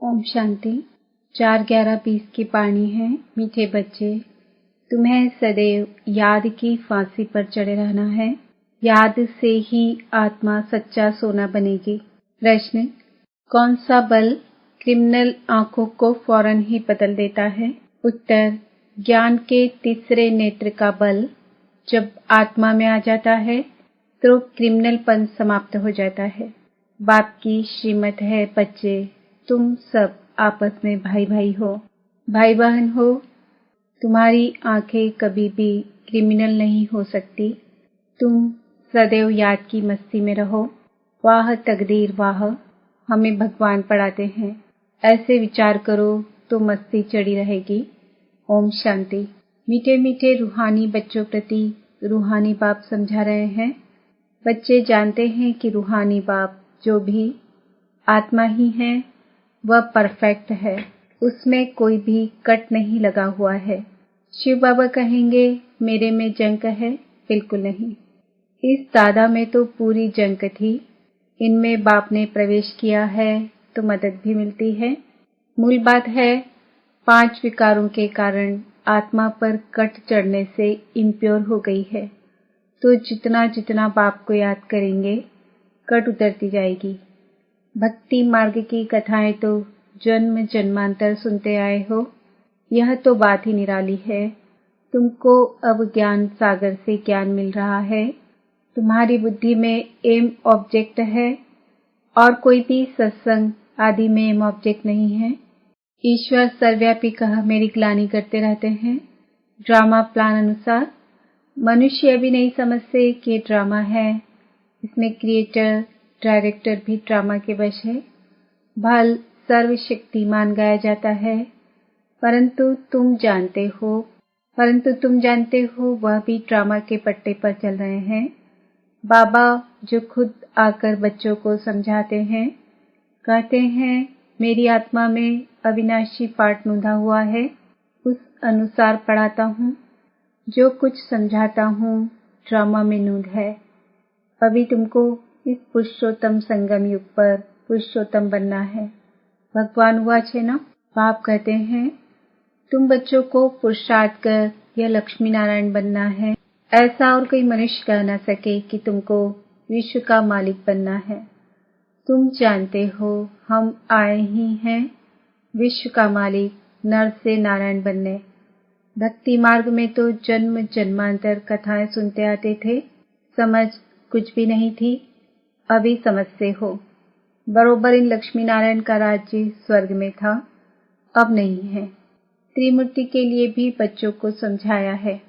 ओम शांति। 4-11-20 की पानी है। मीठे बच्चे, तुम्हें सदैव याद की फांसी पर चढ़े रहना है। याद से ही आत्मा सच्चा सोना बनेगी। प्रश्न, कौन सा बल क्रिमिनल आंखों को फौरन ही बदल देता है? उत्तर, ज्ञान के तीसरे नेत्र का बल जब आत्मा में आ जाता है तो क्रिमिनलपन समाप्त हो जाता है। बाप की श्रीमत है, बच्चे तुम सब आपस में भाई भाई हो, भाई बहन हो। तुम्हारी आंखें कभी भी क्रिमिनल नहीं हो सकती। तुम सदैव याद की मस्ती में रहो। वाह तकदीर वाह, हमें भगवान पढ़ाते हैं। ऐसे विचार करो तो मस्ती चढ़ी रहेगी। ओम शांति। मीठे मीठे रूहानी बच्चों प्रति रूहानी बाप समझा रहे हैं। बच्चे जानते हैं कि रूहानी बाप जो भी आत्मा ही है वह परफेक्ट है, उसमें कोई भी कट नहीं लगा हुआ है। शिव बाबा कहेंगे मेरे में जंक है? बिल्कुल नहीं। इस दादा में तो पूरी जंक थी। इनमें बाप ने प्रवेश किया है तो मदद भी मिलती है। मूल बात है 5 विकारों के कारण आत्मा पर कट चढ़ने से इम्प्योर हो गई है। तो जितना जितना बाप को याद करेंगे कट उतरती जाएगी। भक्ति मार्ग की कथाएं तो जन्म जन्मांतर सुनते आए हो। यह तो बात ही निराली है। तुमको अब ज्ञान सागर से ज्ञान मिल रहा है। तुम्हारी बुद्धि में एम ऑब्जेक्ट है और कोई भी सत्संग आदि में एम ऑब्जेक्ट नहीं है। ईश्वर सर्वव्यापी कह मेरी ग्लानि करते रहते हैं। ड्रामा प्लान अनुसार मनुष्य अभी नहीं समझते कि ये ड्रामा है। इसमें क्रिएटर डायरेक्टर भी ड्रामा के वश है। भल सर्वशक्तिमान गाया जाता है, परंतु तुम जानते हो वह भी ड्रामा के पट्टे पर चल रहे हैं। बाबा जो खुद आकर बच्चों को समझाते हैं, कहते हैं मेरी आत्मा में अविनाशी पाठ नूंधा हुआ है, उस अनुसार पढ़ाता हूँ। जो कुछ समझाता हूँ ड्रामा में नूंद है। अभी तुमको इस पुरुषोत्तम संगम युग पर पुरुषोत्तम बनना है। भगवान हुआ छे ना। बाप कहते हैं तुम बच्चों को पुरुषार्थ कर यह लक्ष्मी नारायण बनना है। ऐसा और कोई मनुष्य कह न सके कि तुमको विश्व का मालिक बनना है। तुम जानते हो हम आए ही हैं विश्व का मालिक नर से नारायण बनने। भक्ति मार्ग में तो जन्म जन्मांतर कथाएं सुनते आते थे, समझ कुछ भी नहीं थी। अभी समझते हो। बरोबर इन लक्ष्मी नारायण का राज्य स्वर्ग में था, अब नहीं है। त्रिमूर्ति के लिए भी बच्चों को समझाया है।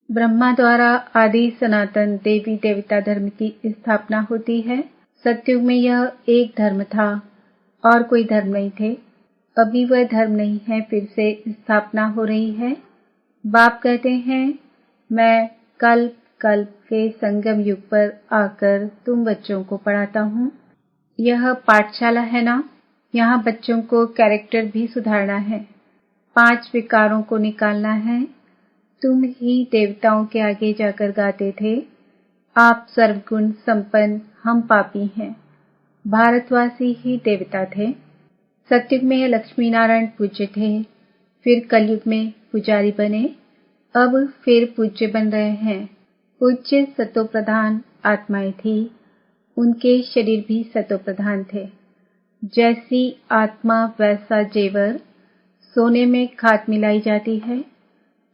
ब्रह्मा द्वारा आदि सनातन देवी देवता धर्म की स्थापना होती है। सतयुग में यह एक धर्म था और कोई धर्म नहीं थे। अभी वह धर्म नहीं है, फिर से स्थापना हो रही है। बाप कहते हैं मैं कल्प के संगम युग पर आकर तुम बच्चों को पढ़ाता हूँ। यह पाठशाला है ना, यहाँ बच्चों को कैरेक्टर भी सुधारना है। 5 विकारों को निकालना है। तुम ही देवताओं के आगे जाकर गाते थे आप सर्वगुण संपन्न, हम पापी हैं। भारतवासी ही देवता थे। सतयुग में यह लक्ष्मी नारायण पूज्य थे, फिर कलयुग में पुजारी बने, अब फिर पूज्य बन रहे हैं। पूज्य सतो प्रधान आत्माएं थी, उनके शरीर भी सतो प्रधान थे। जैसी आत्मा वैसा जेवर। सोने में खाद मिलाई जाती है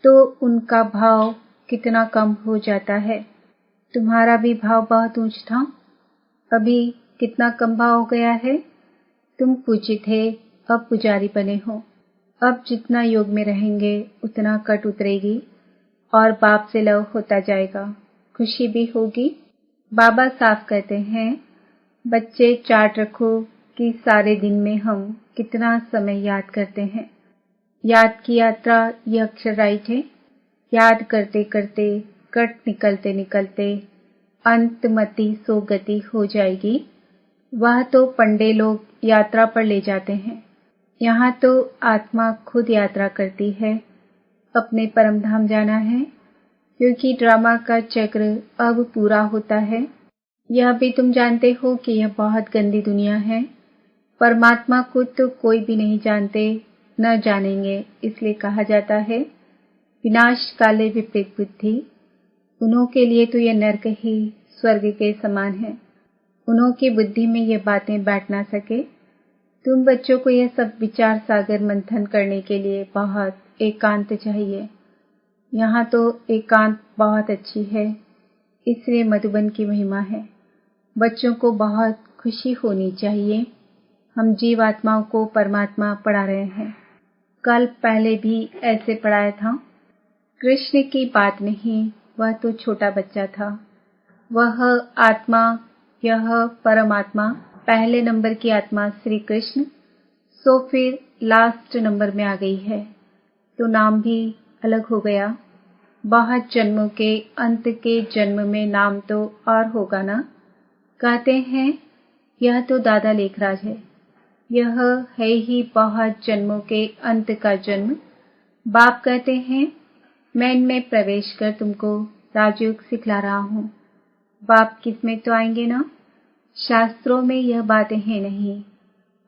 तो उनका भाव कितना कम हो जाता है। तुम्हारा भी भाव बहुत ऊंच था, अभी कितना कम भाव हो गया है। तुम पूज्य थे, अब पुजारी बने हो। अब जितना योग में रहेंगे उतना कट उतरेगी और बाप से लव होता जाएगा। खुशी भी होगी। बाबा साफ कहते हैं बच्चे चार्ट रखो कि सारे दिन में हम कितना समय याद करते हैं। याद की यात्रा यह अक्षर राइट है। याद करते करते कट निकलते निकलते अंतमति सो गति हो जाएगी। वह तो पंडे लोग यात्रा पर ले जाते हैं, यहाँ तो आत्मा खुद यात्रा करती है। अपने परम धाम जाना है, क्योंकि ड्रामा का चक्र अब पूरा होता है। यह भी तुम जानते हो कि यह बहुत गंदी दुनिया है। परमात्मा को तो कोई भी नहीं जानते, न जानेंगे, इसलिए कहा जाता है विनाश काले विपरीत बुद्धि। उन्हों के लिए तो यह नरक ही स्वर्ग के समान है। उन्हों की बुद्धि में ये बातें बैठ ना सके। तुम बच्चों को यह सब विचार सागर मंथन करने के लिए बहुत एकांत चाहिए। यहाँ तो एकांत बहुत अच्छी है, इसलिए मधुबन की महिमा है। बच्चों को बहुत खुशी होनी चाहिए। हम जीवात्माओं को परमात्मा पढ़ा रहे हैं। कल पहले भी ऐसे पढ़ाया था। कृष्ण की बात नहीं, वह तो छोटा बच्चा था। वह आत्मा, यह परमात्मा, पहले नंबर की आत्मा श्री कृष्ण, सो फिर लास्ट नंबर में आ गई है, तो नाम भी अलग हो गया। बहुत जन्मों के अंत के जन्म में नाम तो और होगा ना। कहते हैं यह तो दादा लेखराज है। यह है ही बहुत जन्मों के अंत का जन्म। बाप कहते हैं मैं इनमें प्रवेश कर तुमको राजयोग सिखला रहा हूँ। बाप किसमें तो आएंगे ना। शास्त्रों में यह बातें हैं नहीं।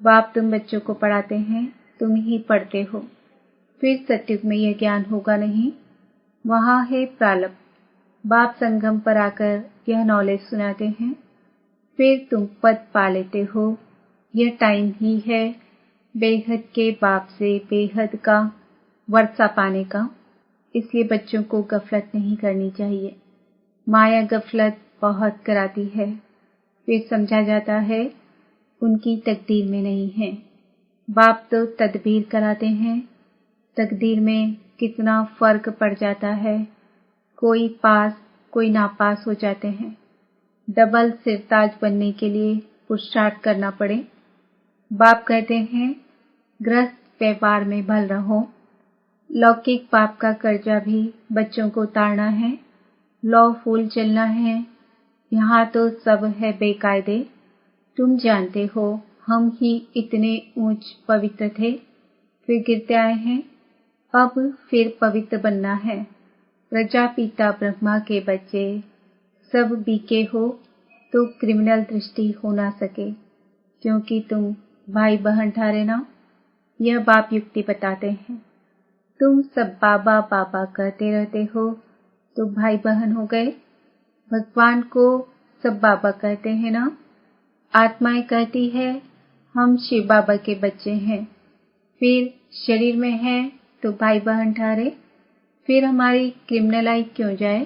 बाप तुम बच्चों को पढ़ाते हैं, तुम ही पढ़ते हो। फिर सत्युग में यह ज्ञान होगा नहीं। वहाँ है प्रालप। बाप संगम पर आकर यह नॉलेज सुनाते हैं, फिर तुम पद पा लेते हो। यह टाइम ही है बेहद के बाप से बेहद का वर्षा पाने का। इसलिए बच्चों को गफलत नहीं करनी चाहिए। माया गफलत बहुत कराती है। फिर समझा जाता है उनकी तकदीर में नहीं है। बाप तो तदबीर कराते हैं। तकदीर में कितना फर्क पड़ जाता है। कोई पास कोई नापास हो जाते हैं। डबल सिरताज बनने के लिए पुरुषार्थ करना पड़े। बाप कहते हैं गृहस्थ व्यापार में भल रहो। लौकिक पाप का कर्जा भी बच्चों को उतारना है। लॉफुल चलना है। यहाँ तो सब है बेकायदे। तुम जानते हो हम ही इतने ऊंच पवित्र थे, फिर गिरते आए हैं। अब फिर पवित्र बनना है। प्रजापिता ब्रह्मा के बच्चे सब बीके हो तो क्रिमिनल दृष्टि हो ना सके, क्योंकि तुम भाई बहन ठहरे ना। यह बाप युक्ति बताते हैं। तुम सब बाबा बाबा कहते रहते हो तो भाई बहन हो गए। भगवान को सब बाबा कहते हैं ना। आत्माएं कहती है हम शिव बाबा के बच्चे हैं, फिर शरीर में है तो भाई बहन ठहरे। फिर हमारी क्रिमिनलाई क्यों जाए।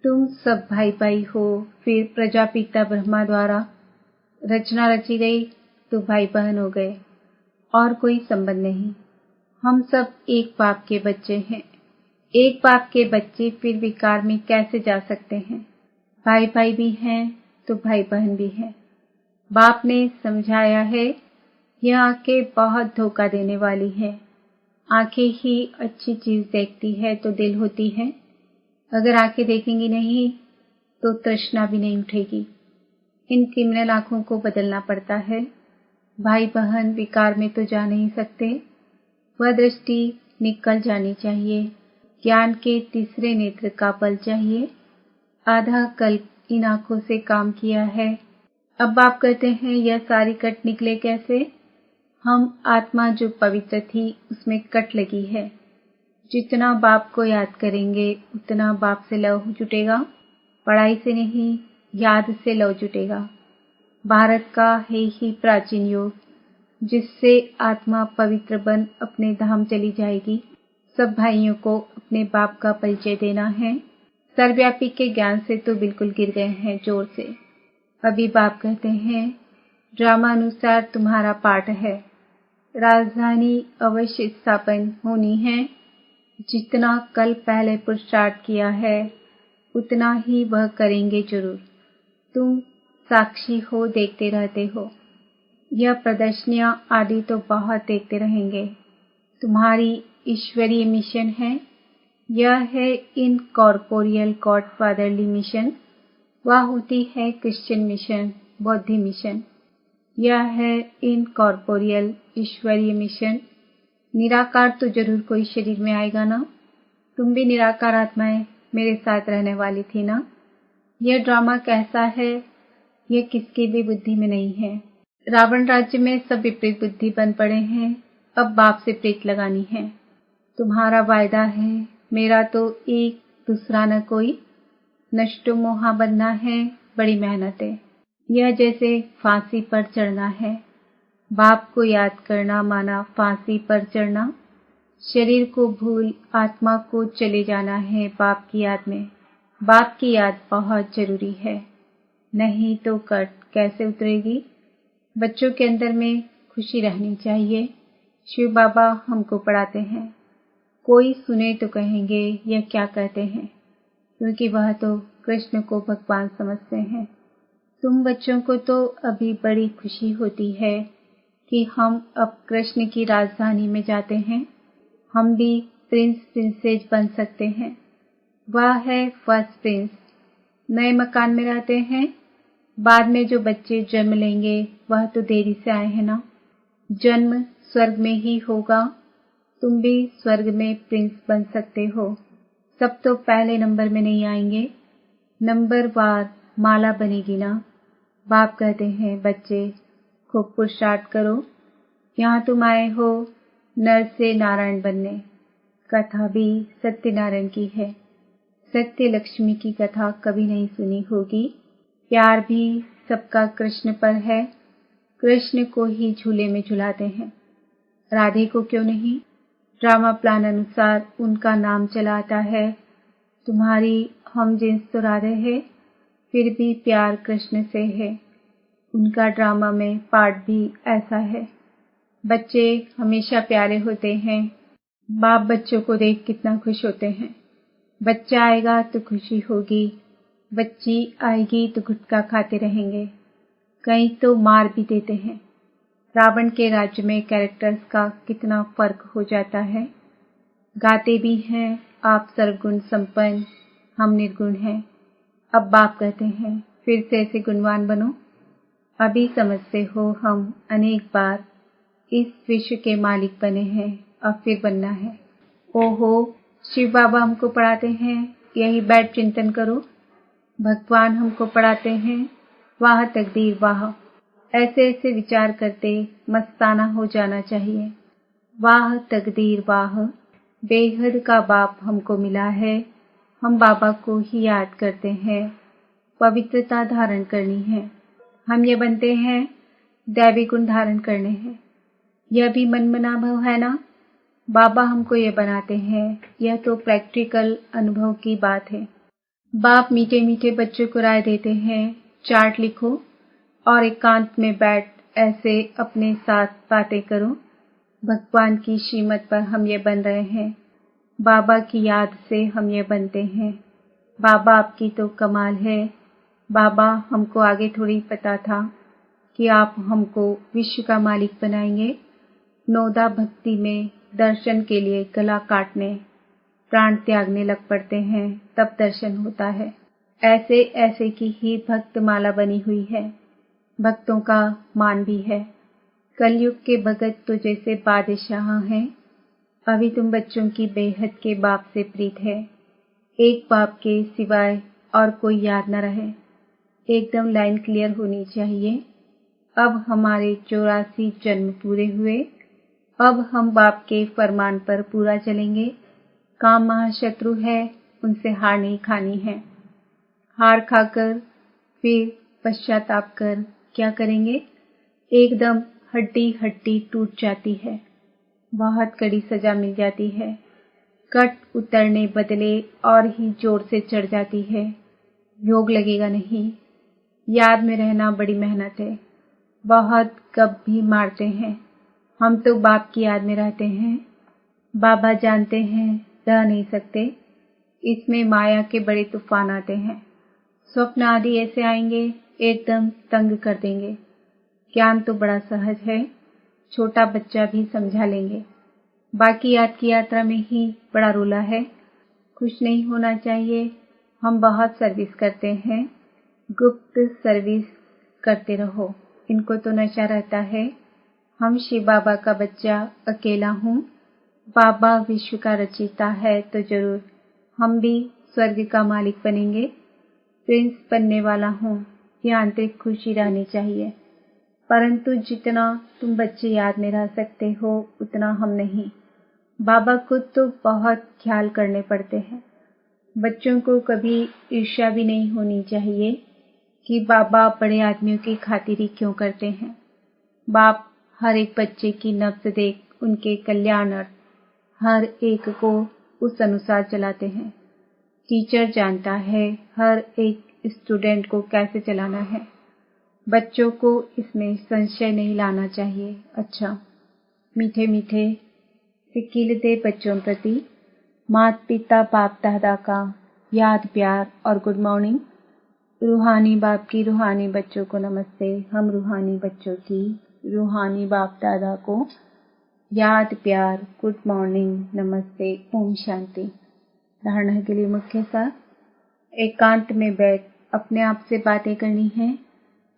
तुम सब भाई भाई हो। फिर प्रजापिता ब्रह्मा द्वारा रचना रची गई तो भाई बहन हो गए, और कोई संबंध नहीं। हम सब एक बाप के बच्चे हैं। एक बाप के बच्चे फिर विकार में कैसे जा सकते हैं। भाई भाई भी हैं तो भाई बहन भी हैं। बाप ने समझाया है यह आंखें बहुत धोखा देने वाली है। आंखें ही अच्छी चीज देखती है तो दिल होती है। अगर आंखें देखेंगी नहीं तो तृष्णा भी नहीं उठेगी। इन क्रिमिनल आंखों को बदलना पड़ता है। भाई बहन विकार में तो जा नहीं सकते। वह दृष्टि निकल जानी चाहिए। ज्ञान के तीसरे नेत्र का बल चाहिए। आधा कल्प इन आंखों से काम किया है। अब आप कहते हैं यह सारी कट निकले कैसे। हम आत्मा जो पवित्र थी उसमें कट लगी है। जितना बाप को याद करेंगे उतना बाप से लव जुटेगा। पढ़ाई से नहीं, याद से लव जुटेगा। भारत का है ही प्राचीन योग, जिससे आत्मा पवित्र बन अपने धाम चली जाएगी। सब भाइयों को अपने बाप का परिचय देना है। सर्वव्यापी के ज्ञान से तो बिल्कुल गिर गए हैं जोर से। अभी बाप कहते हैं ड्रामा अनुसार तुम्हारा पाठ है। राजधानी अवश्य स्थापन होनी है। जितना कल पहले पुरुषार्थ किया है उतना ही वह करेंगे जरूर। तुम साक्षी हो, देखते रहते हो। यह प्रदर्शनियां आदि तो बहुत देखते रहेंगे। तुम्हारी ईश्वरीय मिशन है। यह है इनकॉर्पोरियल गॉड फादरली मिशन। वह होती है क्रिश्चियन मिशन, बौद्ध मिशन। यह है इनकॉर्पोरियल ईश्वरीय मिशन। निराकार तो जरूर कोई शरीर में आएगा ना। तुम भी निराकार आत्माएं मेरे साथ रहने वाली थी ना। यह ड्रामा कैसा है यह किसकी भी बुद्धि में नहीं है। रावण राज्य में सब विपरीत बुद्धि बन पड़े हैं। अब बाप से प्रीत लगानी है। तुम्हारा वायदा है, मेरा तो एक दूसरा न कोई। नष्टो मोहा बनना है, बड़ी मेहनत है। यह जैसे फांसी पर चढ़ना है। बाप को याद करना माना फांसी पर चढ़ना। शरीर को भूल आत्मा को चले जाना है बाप की याद में। बाप की याद बहुत जरूरी है, नहीं तो कट कैसे उतरेगी। बच्चों के अंदर में खुशी रहनी चाहिए। शिव बाबा हमको पढ़ाते हैं। कोई सुने तो कहेंगे यह क्या कहते हैं, क्योंकि वह तो कृष्ण को भगवान समझते हैं। तुम बच्चों को तो अभी बड़ी खुशी होती है कि हम अब कृष्ण की राजधानी में जाते हैं। हम भी प्रिंस प्रिंसेस बन सकते हैं। वह है फर्स्ट प्रिंस। नए मकान में रहते हैं। बाद में जो बच्चे जन्म लेंगे वह तो देरी से आए हैं ना। जन्म स्वर्ग में ही होगा। तुम भी स्वर्ग में प्रिंस बन सकते हो। सब तो पहले नंबर में नहीं आएंगे, नंबर वार माला बनेगी ना। बाप कहते हैं बच्चे खूब पुरुषार्थ करो। यहाँ तुम आए हो नर से नारायण बनने। कथा भी सत्यनारायण की है। सत्य लक्ष्मी की कथा कभी नहीं सुनी होगी। प्यार भी सबका कृष्ण पर है। कृष्ण को ही झूले में झुलाते हैं, राधे को क्यों नहीं। ड्रामा प्लान अनुसार उनका नाम चला आता है। तुम्हारी हम जिन्स तो राधे है, फिर भी प्यार कृष्ण से है। उनका ड्रामा में पार्ट भी ऐसा है। बच्चे हमेशा प्यारे होते हैं। बाप बच्चों को देख कितना खुश होते हैं। बच्चा आएगा तो खुशी होगी, बच्ची आएगी तो गुटखा खाते रहेंगे, कहीं तो मार भी देते हैं। रावण के राज्य में कैरेक्टर्स का कितना फर्क हो जाता है। गाते भी हैं आप सर्वगुण संपन्न, हम निर्गुण हैं। अब बाप कहते हैं फिर से ऐसे गुणवान बनो। अभी समझते हो हम अनेक बार इस विश्व के मालिक बने हैं, अब फिर बनना है। ओहो, शिव बाबा हमको पढ़ाते हैं यही बैठ चिंतन करो। भगवान हमको पढ़ाते हैं वाह तकदीर वाह। ऐसे ऐसे विचार करते मस्ताना हो जाना चाहिए। वाह तकदीर वाह, बेहद का बाप हमको मिला है। हम बाबा को ही याद करते हैं। पवित्रता धारण करनी है। हम ये बनते हैं दैवी गुण धारण करने हैं। यह भी मनमना भाव है ना। बाबा हमको ये बनाते हैं, यह तो प्रैक्टिकल अनुभव की बात है। बाप मीठे मीठे बच्चों को राय देते हैं, चार्ट लिखो और एकांत में बैठ ऐसे अपने साथ बातें करो। भगवान की श्रीमत पर हम ये बन रहे हैं। बाबा की याद से हम ये बनते हैं। बाबा आपकी तो कमाल है। बाबा हमको आगे थोड़ी पता था कि आप हमको विश्व का मालिक बनाएंगे। नौदा भक्ति में दर्शन के लिए गला काटने प्राण त्यागने लग पड़ते हैं, तब दर्शन होता है। ऐसे ऐसे की ही भक्त माला बनी हुई है। भक्तों का मान भी है। कलयुग के भगत तो जैसे बादशाह हैं। अभी तुम बच्चों की बेहद के बाप से प्रीत है। एक बाप के सिवाय और कोई याद न रहे। एकदम लाइन क्लियर होनी चाहिए। अब हमारे 84 जन्म पूरे हुए। अब हम बाप के फरमान पर पूरा चलेंगे। काम महाशत्रु है, उनसे हार नहीं खानी है। हार खाकर फिर पश्चाताप कर क्या करेंगे। एकदम हड्डी हड्डी टूट जाती है। बहुत कड़ी सजा मिल जाती है। कट उतरने बदले और ही जोर से चढ़ जाती है। योग लगेगा नहीं। याद में रहना बड़ी मेहनत है। बहुत गप भी मारते हैं। हम तो बाप की याद में रहते हैं। बाबा जानते हैं रह नहीं सकते। इसमें माया के बड़े तूफान आते हैं। स्वप्न आदि ऐसे आएंगे एकदम तंग कर देंगे। ज्ञान तो बड़ा सहज है, छोटा बच्चा भी समझा लेंगे। बाकी याद की यात्रा में ही बड़ा रोला है। खुश नहीं होना चाहिए। हम बहुत सर्विस करते हैं। गुप्त सर्विस करते रहो। इनको तो नशा रहता है। हम शिव बाबा का बच्चा अकेला हूँ। बाबा विश्व का रचयिता है तो जरूर हम भी स्वर्ग का मालिक बनेंगे। प्रिंस बनने वाला हूँ। ये आंतरिक खुशी रहनी चाहिए। परंतु जितना तुम बच्चे याद में रह सकते हो उतना हम नहीं। बाबा खुद तो बहुत ख्याल करने पड़ते हैं। बच्चों को कभी ईर्ष्या भी नहीं होनी चाहिए कि बाबा बड़े आदमियों की खातिरी क्यों करते हैं। बाप हर एक बच्चे की नब्ज देख उनके कल्याणार्थ हर एक को उस अनुसार चलाते हैं। टीचर जानता है हर एक स्टूडेंट को कैसे चलाना है। बच्चों को इसमें संशय नहीं लाना चाहिए। अच्छा, मीठे मीठे सिकीलते बच्चों प्रति माता पिता बाप दादा का याद प्यार और गुड मॉर्निंग। रूहानी बाप की रूहानी बच्चों को नमस्ते। हम रूहानी बच्चों की रूहानी बाप दादा को याद प्यार गुड मॉर्निंग नमस्ते ओम शांति। धारणा के लिए मुख्य सार, एकांत में बैठ अपने आप से बातें करनी है।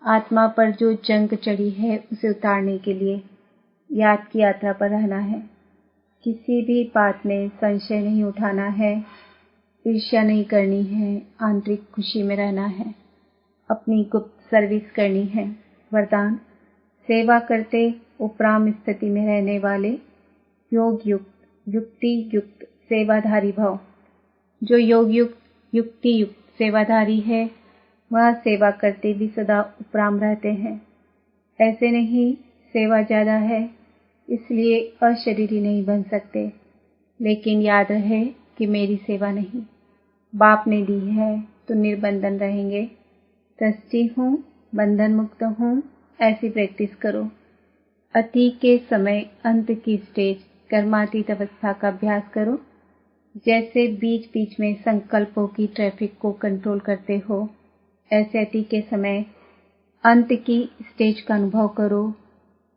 आत्मा पर जो जंग चढ़ी है उसे उतारने के लिए याद की यात्रा पर रहना है। किसी भी बात में संशय नहीं उठाना है, ईर्ष्या नहीं करनी है, आंतरिक खुशी में रहना है, अपनी गुप्त सर्विस करनी है। वरदान, सेवा करते उपराम स्थिति में रहने वाले योग युक्त युक्ति युक्त सेवाधारी भव। जो योग युक्त युक्ति युक्त सेवाधारी है वह सेवा करते भी सदा उपराम रहते हैं। ऐसे नहीं सेवा ज्यादा है इसलिए अशरीरी नहीं बन सकते, लेकिन याद रहे कि मेरी सेवा नहीं, बाप ने दी है तो निर्बंधन रहेंगे। ट्रस्टी हूँ, बंधन मुक्त हूँ, ऐसी प्रैक्टिस करो। अति के समय अंत की स्टेज कर्मातीत अवस्था का अभ्यास करो। जैसे बीच बीच में संकल्पों की ट्रैफिक को कंट्रोल करते हो, ऐसे अति के समय अंत की स्टेज का अनुभव करो।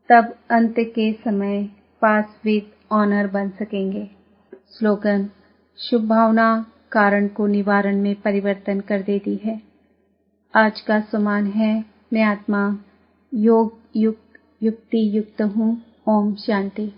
तब अंत के समय पास विद ऑनर बन सकेंगे। स्लोगन, शुभ भावना कारण को निवारण में परिवर्तन कर देती है। आज का सम्मान है, मैं आत्मा योग युक्त युक्ति युक्त हूँ। ओम शांति।